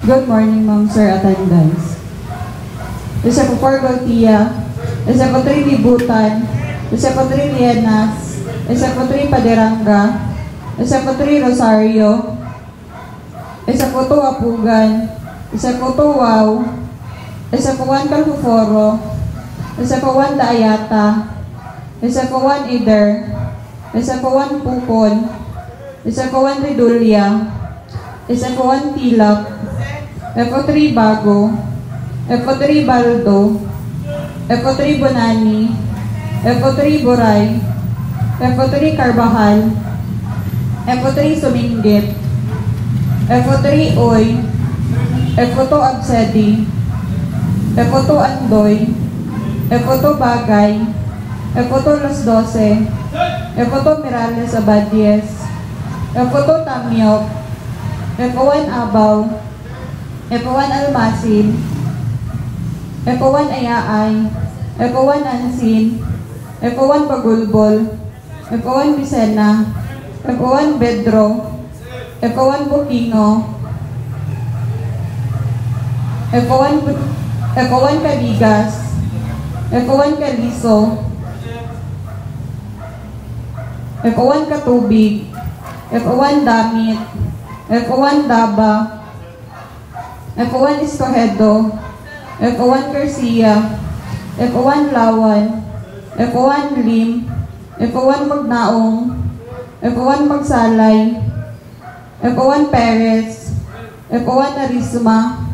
Good morning, Ma'am, Sir, attendance. Isa po 4 Galtia, isa po 3 Libutan, isa po 3 Lienas, isa po 3 Paderanga, isa po 3 Rosario, isa po 2 Apugan, isa po 2 Wow, isa po 1 Calfuforo, isa po 1 Daayata, isa po 1 Ider, isa po 1 Pukon, isa po 1 Ridulya, isa po 1 Tilap, F3 Bago, F3 Baldo, F3 Bonani, F3 Boray, F3 Carbajal, F3 Suminggit, F3 Oy, F2 Absedi, F2 Andoy, F2 Bagay, F2 Los 12, F2 Mirales Abadies, F2 Tamyok, F1 Abaw, F1 Almasin, F1 Ayaay, F1 Ansin, F1 Pagulbol, F1 Vicena, F1 Bedro, F1 Bukino, F1 Caligas, F1 Caliso, F1 Katubig, F1 Damit, F1 Daba, F1 Escojedo, F1 Garcia, F1 Lawan, F1 Lim, F1 Magnaong, F1 Magsalay, F1 Perez, F1 Arisma,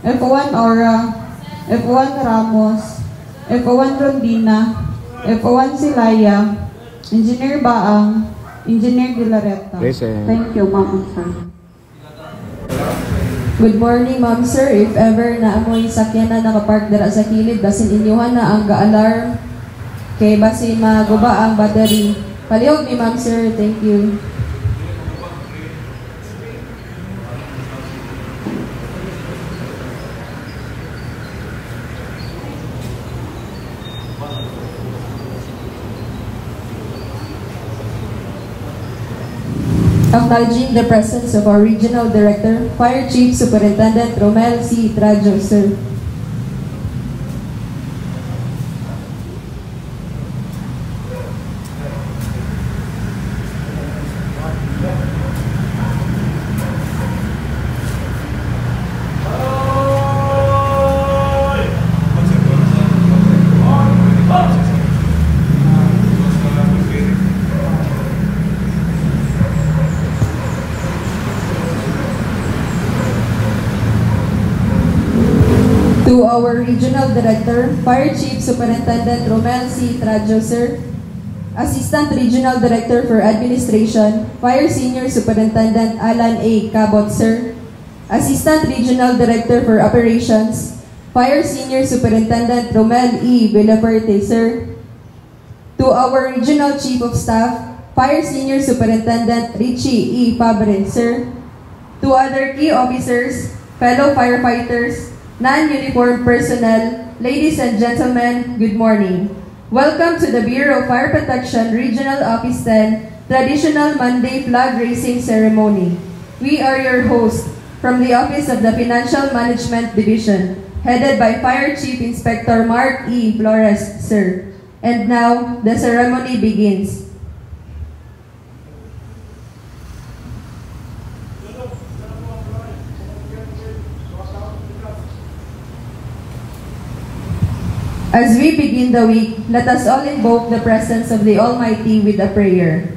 F1 Ora, F1 Ramos, F1 Rondina, F1 Silaya, Engineer Baang, Engineer Dilareta. Present. Thank you, Ma'am, Sir. Good morning, Ma'am, Sir. If ever na amoy sakyan na nakapark dara sa kilid, basin inyuhan na ang ga-alarm kay basin maguba ang battery. Palihog ni Ma'am, Sir. Thank you. Acknowledging the presence of our Regional Director, Fire Chief Superintendent Romel C. Trajo, sir. To our Regional Director, Fire Chief Superintendent Romel C. Trajo, sir. Assistant Regional Director for Administration, Fire Senior Superintendent Alan A. Cabot, sir. Assistant Regional Director for Operations, Fire Senior Superintendent Romel E. Villaperte, sir. To our Regional Chief of Staff, Fire Senior Superintendent Richie E. Pabre, sir. To other key officers, fellow firefighters, non-uniformed personnel, ladies and gentlemen, good morning. Welcome to the Bureau of Fire Protection Regional Office 10 Traditional Monday Flag Raising Ceremony. We are your hosts from the Office of the Financial Management Division, headed by Fire Chief Inspector Mark E. Flores, sir. And now, the ceremony begins. As we begin the week, let us all invoke the presence of the Almighty with a prayer.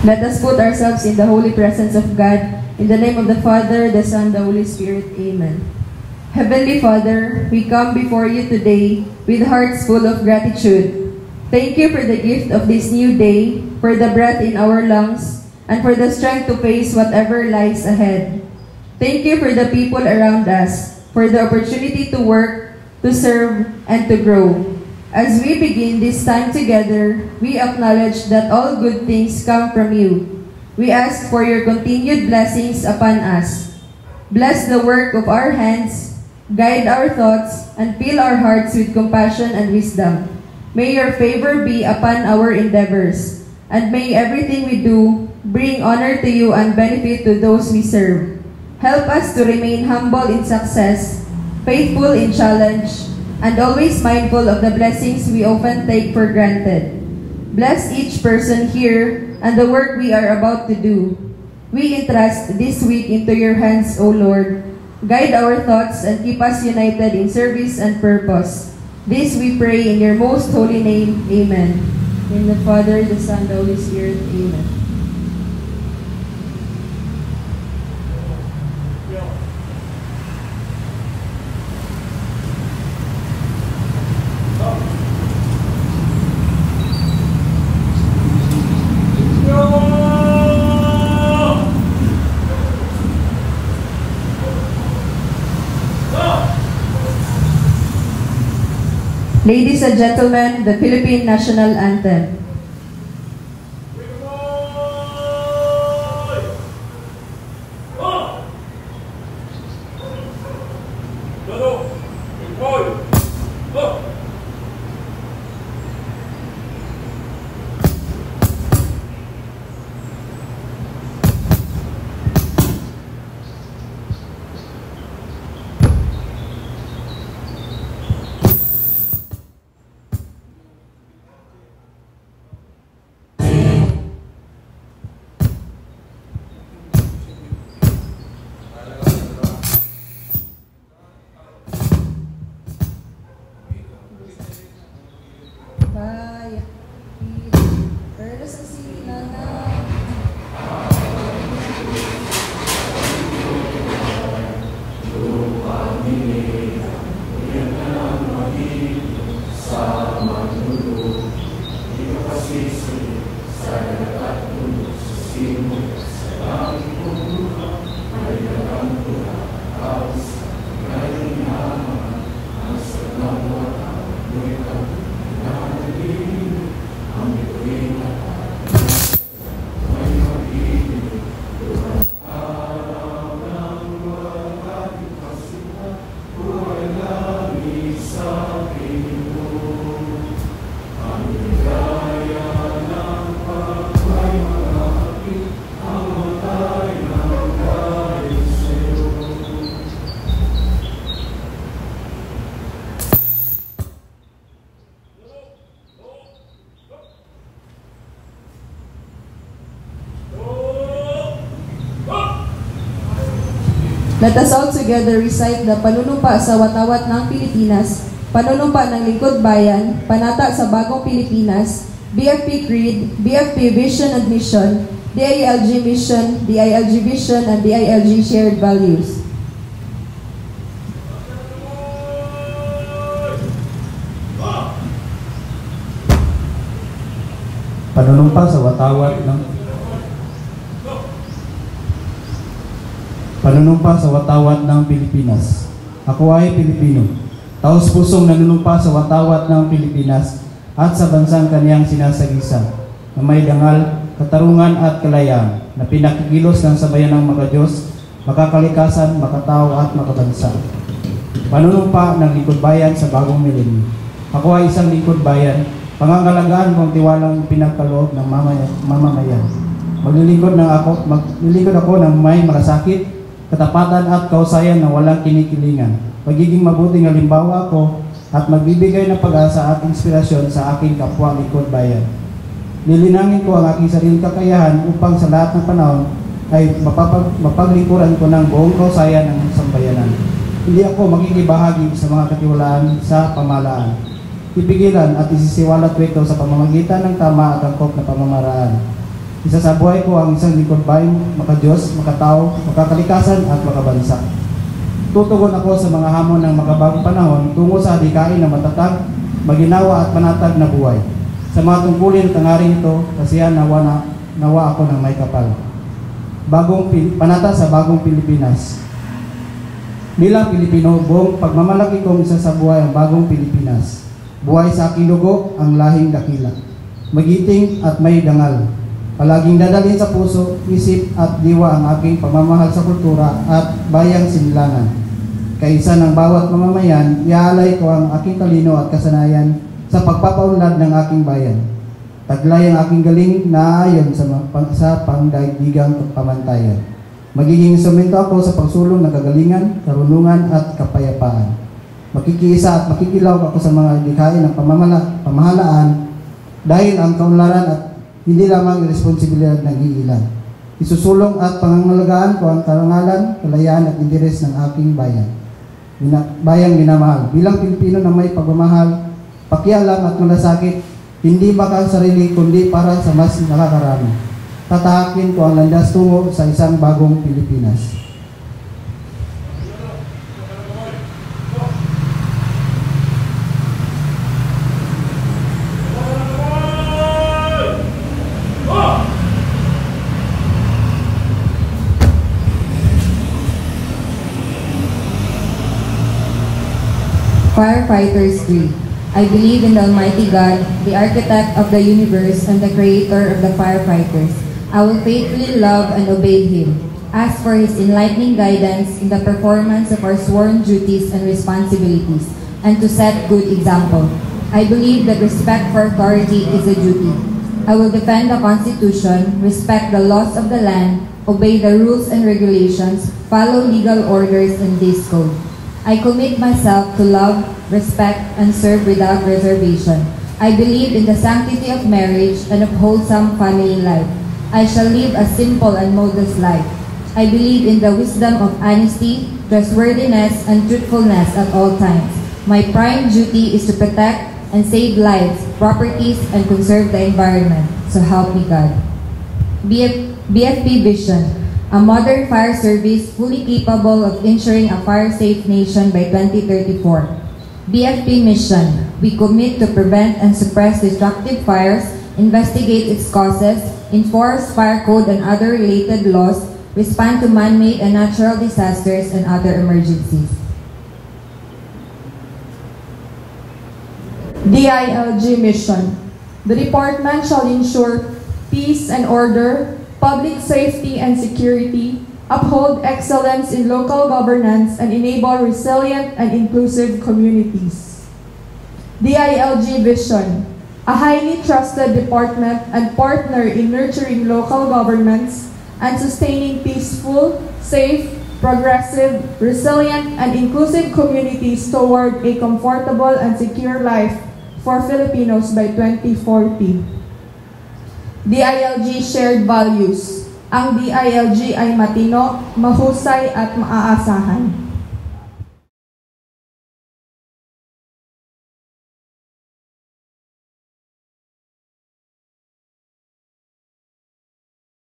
Let us put ourselves in the holy presence of God. In the name of the Father, the Son, the Holy Spirit. Amen. Heavenly Father, we come before you today with hearts full of gratitude. Thank you for the gift of this new day, for the breath in our lungs, and for the strength to face whatever lies ahead. Thank you for the people around us, for the opportunity to work, to serve, and to grow. As we begin this time together, we acknowledge that all good things come from you. We ask for your continued blessings upon us. Bless the work of our hands, guide our thoughts, and fill our hearts with compassion and wisdom. May your favor be upon our endeavors, and may everything we do bring honor to you and benefit to those we serve. Help us to remain humble in success, faithful in challenge, and always mindful of the blessings we often take for granted. Bless each person here and the work we are about to do. We entrust this week into your hands, O Lord. Guide our thoughts and keep us united in service and purpose. This we pray in your most holy name. Amen. In the Father, the Son, the Holy Spirit. Amen. Ladies and gentlemen, the Philippine National Anthem. Let us all together recite the panunumpa sa watawat ng Pilipinas, panunumpa ng Lingkod Bayan, panata sa Bagong Pilipinas, BFP Creed, BFP Vision and Mission, DILG Mission, DILG Vision, and DILG Shared Values. Panunumpa sa watawat ng Pilipinas. Ako ay Pilipino, taos pusong nanunumpa sa watawat ng Pilipinas at sa bansang kaniyang sinasagisa, na may dangal, katarungan at kalayaan, na pinakikilos ng sabayan ng makadiyos, makakalikasan, makatao at makabansa. Panunumpa ng lingkod bayan sa bagong milenyo. Ako ay isang lingkod bayan, pangangalagaan ko ang tiwalang pinagkaloob ng mamamayan. Maglilingkod ako ng may malasakit, katapatan at kausayan na walang kinikilingan. Pagiging mabuting halimbawa ako at magbibigay ng pag-asa at inspirasyon sa aking kapwa lingkod bayan. Lilinangin ko ang aking sariling kakayahan upang sa lahat ng panahon ay mapaglingkuran ko ng buong kausayan ng sambayanan. Hindi ako makikibahagi sa mga katiwalaan sa pamahalaan. Pipigilan at isisiwalat ko ito sa pamamagitan ng tama at angkop na pamamaraan. Isa sa buhay ko ang isang lingkod bayan, makadiyos, makatao, makakalikasan at makabansa. Tutugon ako sa mga hamon ng makabagong panahon tungo sa adikain na matatag, maginawa at panatag na buhay. Sa mga tungkulin at hangarin ito, kasihan nawa ako ng may kapal. Panata sa Bagong Pilipinas. Bilang Pilipino, buong pagmamalaki kong isa sa buhay ang Bagong Pilipinas. Buhay sa aking dugo ang lahing dakila. Magiting at may dangal. Palaging dadalhin sa puso, isip at diwa ang aking pamamahal sa kultura at bayang sinlangan. Kaisa ng bawat mamamayan, iaalay ko ang aking talino at kasanayan sa pagpapaunlad ng aking bayan. Taglay ang aking galing na ayon sa pangdaigdigang pamantayan. Magiging instrumento ako sa pagsulong ng kagalingan, karunungan at kapayapaan. Makikiisa at makikilaw ako sa mga likhain ng pamahalaan dahil ang kaunlaran at hindi lamang responsibilidad ng iilan. Isusulong at pangangalagaan ko ang karangalan, kalayaan at interes ng aking bayan. Bayang minamahal. Bilang Pilipino na may pagmamahal, pakialam at malasakit, hindi baka sarili kundi para sa mas nakakarami. Tatahakin ko ang landas tungo sa isang bagong Pilipinas. Firefighters 3. I believe in the Almighty God, the architect of the universe and the creator of the firefighters. I will faithfully love and obey Him. Ask for His enlightening guidance in the performance of our sworn duties and responsibilities, and to set good example. I believe that respect for authority is a duty. I will defend the Constitution, respect the laws of the land, obey the rules and regulations, follow legal orders and this code. I commit myself to love, respect, and serve without reservation. I believe in the sanctity of marriage and of wholesome family life. I shall live a simple and modest life. I believe in the wisdom of honesty, trustworthiness, and truthfulness at all times. My prime duty is to protect and save lives, properties, and conserve the environment. So help me God. BFP Vision. A modern fire service fully capable of ensuring a fire-safe nation by 2034. BFP Mission. We commit to prevent and suppress destructive fires, investigate its causes, enforce fire code and other related laws, respond to man-made and natural disasters and other emergencies. DILG Mission. The department shall ensure peace and order, public safety and security, uphold excellence in local governance, and enable resilient and inclusive communities. DILG Vision. A highly trusted department and partner in nurturing local governments and sustaining peaceful, safe, progressive, resilient, and inclusive communities toward a comfortable and secure life for Filipinos by 2040. DILG Shared Values. Ang DILG ay matino, mahusay at maaasahan.